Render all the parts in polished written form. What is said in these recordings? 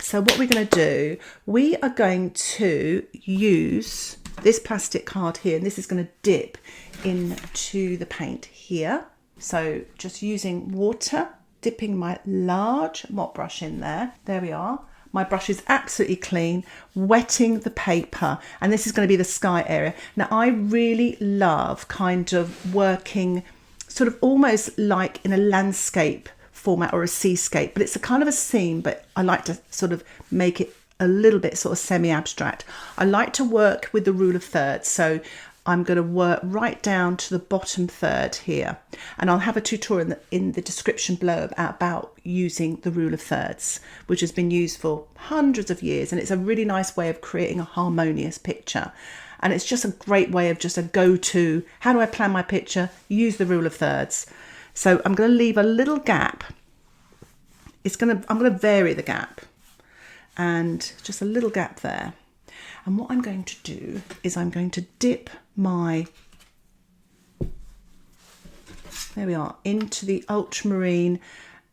So what we're going to do, we are going to use this plastic card here, and this is going to dip into the paint here. So just using water, dipping my large mop brush in there. There we are. My brush is absolutely clean, wetting the paper, and this is going to be the sky area. Now, I really love kind of working sort of almost like in a landscape format or a seascape, but it's a kind of a scene, but I like to sort of make it a little bit sort of semi-abstract. I like to work with the rule of thirds, so I'm going to work right down to the bottom third here, and I'll have a tutorial in the description below about using the rule of thirds, which has been used for hundreds of years, and it's a really nice way of creating a harmonious picture. And it's just a great way of just a go-to, how do I plan my picture? Use the rule of thirds. So I'm going to leave a little gap. I'm going to vary the gap, and just a little gap there. And what I'm going to do is I'm going to dip my, there we are, into the ultramarine,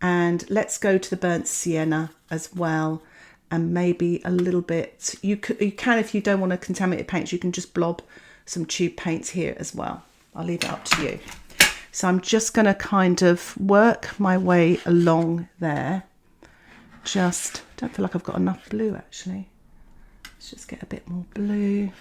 and let's go to the burnt sienna as well, and maybe a little bit, you can if you don't want to contaminate paints, you can just blob some tube paints here as well. I'll leave it up to you. So I'm just going to kind of work my way along there. Just don't feel like I've got enough blue actually. Let's just get a bit more blue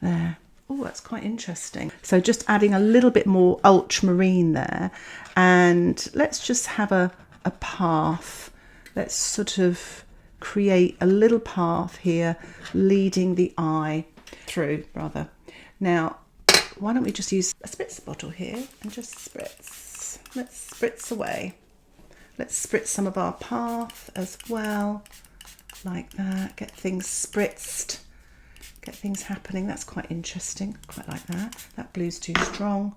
there. Oh, that's quite interesting. So just adding a little bit more ultramarine there, and let's just have a path. Let's sort of create a little path here, leading the eye through rather. Now, why don't we just use a spritzer bottle here and just spritz. Let's spritz away. Let's spritz some of our path as well, like that. Get things spritzed, get things happening. That's quite interesting. Quite like that. That blue's too strong.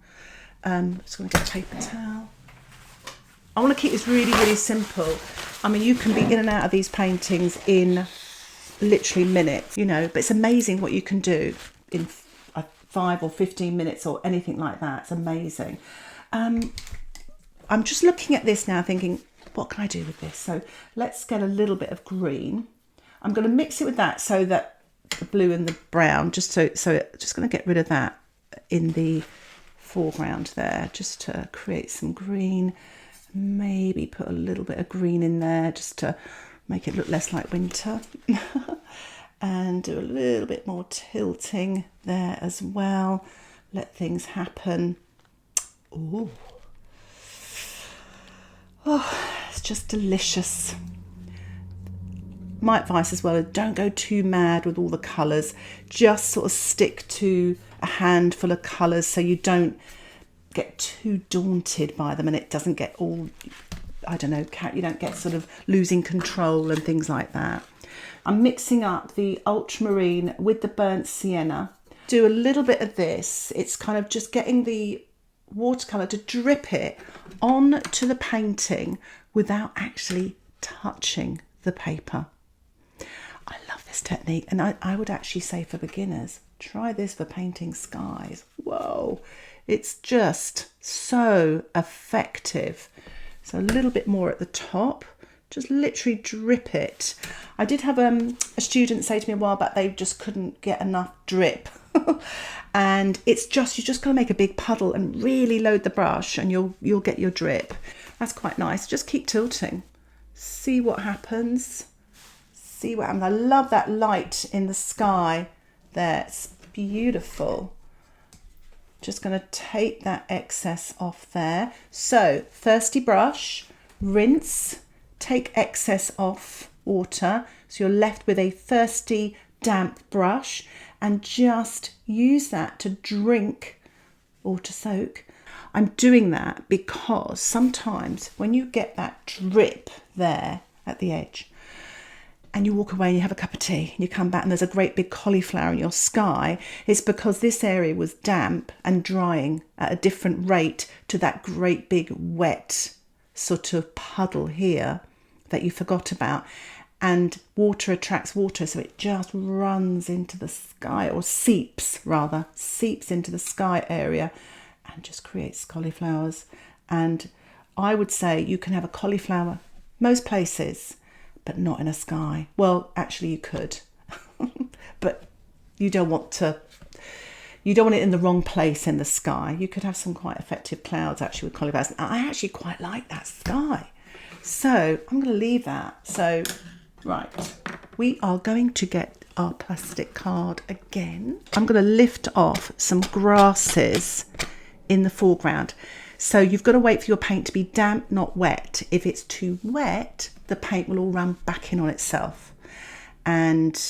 Just going to get a paper towel. I want to keep this really, really simple. I mean, you can be in and out of these paintings in literally minutes, you know, but it's amazing what you can do in 5 or 15 minutes or anything like that. It's amazing. I'm just looking at this now thinking, what can I do with this? So let's get a little bit of green. I'm going to mix it with that so that the blue and the brown, just going to get rid of that in the foreground there, just to create some green. Maybe put a little bit of green in there just to make it look less like winter. And do a little bit more tilting there as well. Let things happen. Ooh. Oh, it's just delicious. My advice as well is don't go too mad with all the colours. Just sort of stick to a handful of colours so you don't get too daunted by them and it doesn't get all, I don't know, you don't get sort of losing control and things like that. I'm mixing up the ultramarine with the burnt sienna. Do a little bit of this. It's kind of just getting the watercolour to drip it onto the painting without actually touching the paper. I love this technique, and I would actually say for beginners, try this for painting skies. Whoa, it's just so effective. So a little bit more at the top, just literally drip it. I did have a student say to me a while back they just couldn't get enough drip. And it's just, you just gotta make a big puddle and really load the brush and you'll get your drip. That's quite nice. Just keep tilting. See what happens. See what happens. I love that light in the sky there. It's beautiful. Just going to take that excess off there. So, thirsty brush, rinse, take excess off water. So you're left with a thirsty, damp brush, and just use that to drink or to soak. I'm doing that because sometimes when you get that drip there at the edge and you walk away and you have a cup of tea and you come back and there's a great big cauliflower in your sky, it's because this area was damp and drying at a different rate to that great big wet sort of puddle here that you forgot about. And water attracts water, so it just runs into the sky, or seeps into the sky area and just creates cauliflowers. And I would say you can have a cauliflower most places, but not in a sky. Well, actually you could, but you don't want it in the wrong place in the sky. You could have some quite effective clouds actually with cauliflowers. I actually quite like that sky. So I'm going to leave that. So, right, we are going to get our plastic card again. I'm going to lift off some grasses in the foreground. So you've got to wait for your paint to be damp, not wet. If it's too wet, the paint will all run back in on itself. And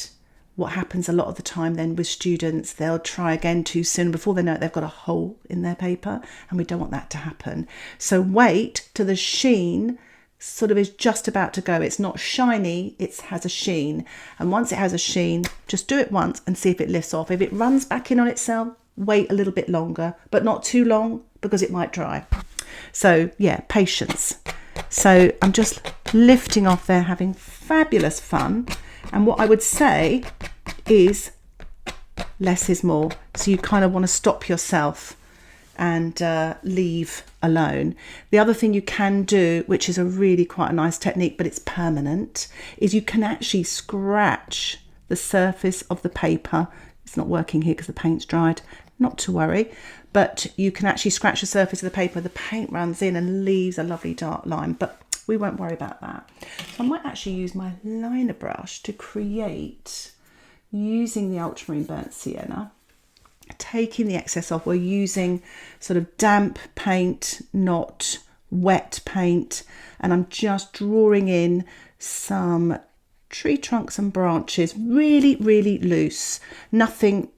what happens a lot of the time then with students, they'll try again too soon. Before they know it, they've got a hole in their paper, and we don't want that to happen. So wait till the sheen sort of is just about to go. It's not shiny, it has a sheen. And once it has a sheen, just do it once and see if it lifts off. If it runs back in on itself, wait a little bit longer, but not too long because it might dry. So yeah, patience. So I'm just lifting off there, having fabulous fun. And what I would say is less is more. So you kind of want to stop yourself and leave alone. The other thing you can do, which is a really quite a nice technique, but it's permanent, is you can actually scratch the surface of the paper. It's not working here because the paint's dried, not to worry, but you can actually scratch the surface of the paper. The paint runs in and leaves a lovely dark line, but we won't worry about that. So I might actually use my liner brush to create, using the Ultramarine burnt sienna, taking the excess off. We're using sort of damp paint, not wet paint, and I'm just drawing in some tree trunks and branches, really, really loose. Nothing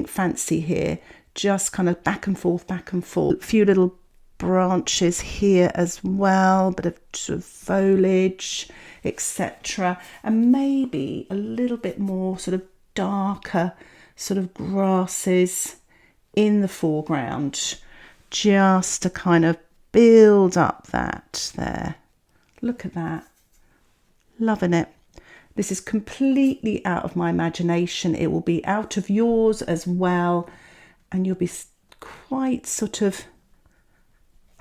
fancy here, just kind of back and forth. A few little branches here as well, bit of sort of foliage, etc. And maybe a little bit more sort of darker sort of grasses in the foreground, just to kind of build up that there. Look at that, loving it. This is completely out of my imagination. It will be out of yours as well, and you'll be quite sort of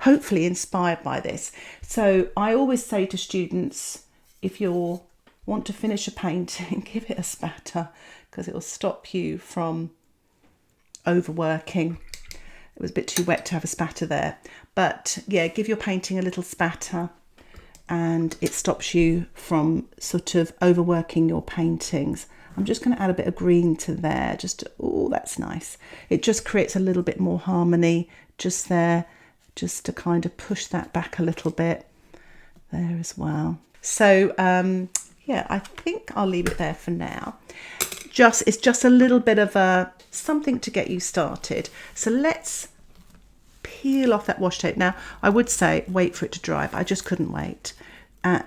hopefully inspired by this. So I always say to students, if you want to finish a painting, give it a spatter, because it will stop you from overworking. It was a bit too wet to have a spatter there, but yeah, give your painting a little spatter and it stops you from sort of overworking your paintings. I'm just going to add a bit of green to there, oh, that's nice. It just creates a little bit more harmony just there, just to kind of push that back a little bit there as well. So yeah, I think I'll leave it there for now. It's just a little bit of something to get you started. So let's peel off that washi tape. Now, I would say wait for it to dry, but I just couldn't wait.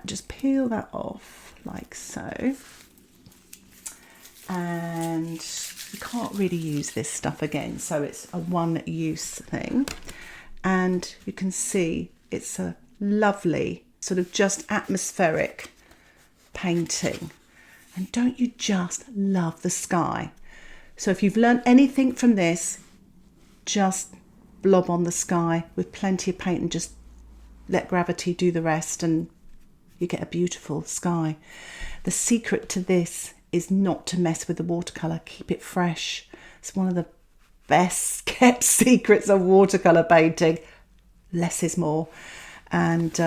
Just peel that off like so. And you can't really use this stuff again, so it's a one-use thing. And you can see it's a lovely sort of just atmospheric painting. And don't you just love the sky? So if you've learned anything from this, just blob on the sky with plenty of paint and just let gravity do the rest, and you get a beautiful sky. The secret to this is not to mess with the watercolour. Keep it fresh. It's one of the best kept secrets of watercolour painting. Less is more. And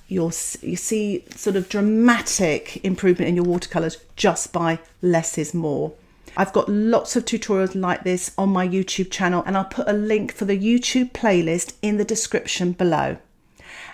you see sort of dramatic improvement in your watercolours just by less is more. I've got lots of tutorials like this on my YouTube channel, and I'll put a link for the YouTube playlist in the description below.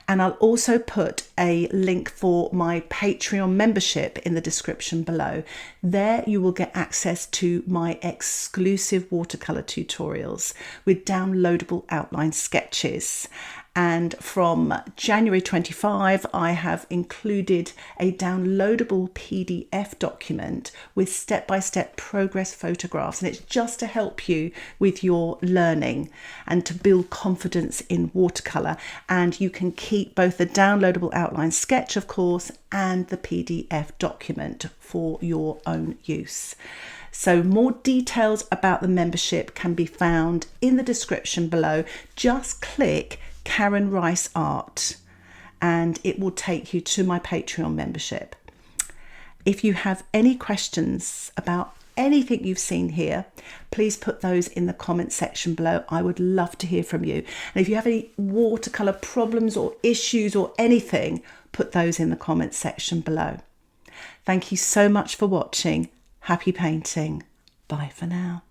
And I'll also put a link for my Patreon membership in the description below. There you will get access to my exclusive watercolour tutorials with downloadable outline sketches. And from January 25, I have included a downloadable PDF document with step-by-step progress photographs. And it's just to help you with your learning and to build confidence in watercolour. And you can keep both the downloadable outline sketch, of course, and the PDF document for your own use. So more details about the membership can be found in the description below. Just click Karen Rice Art and it will take you to my Patreon membership. If you have any questions about anything you've seen here, please put those in the comment section below. I would love to hear from you. And if you have any watercolour problems or issues or anything, put those in the comment section below. Thank you so much for watching. Happy painting. Bye for now.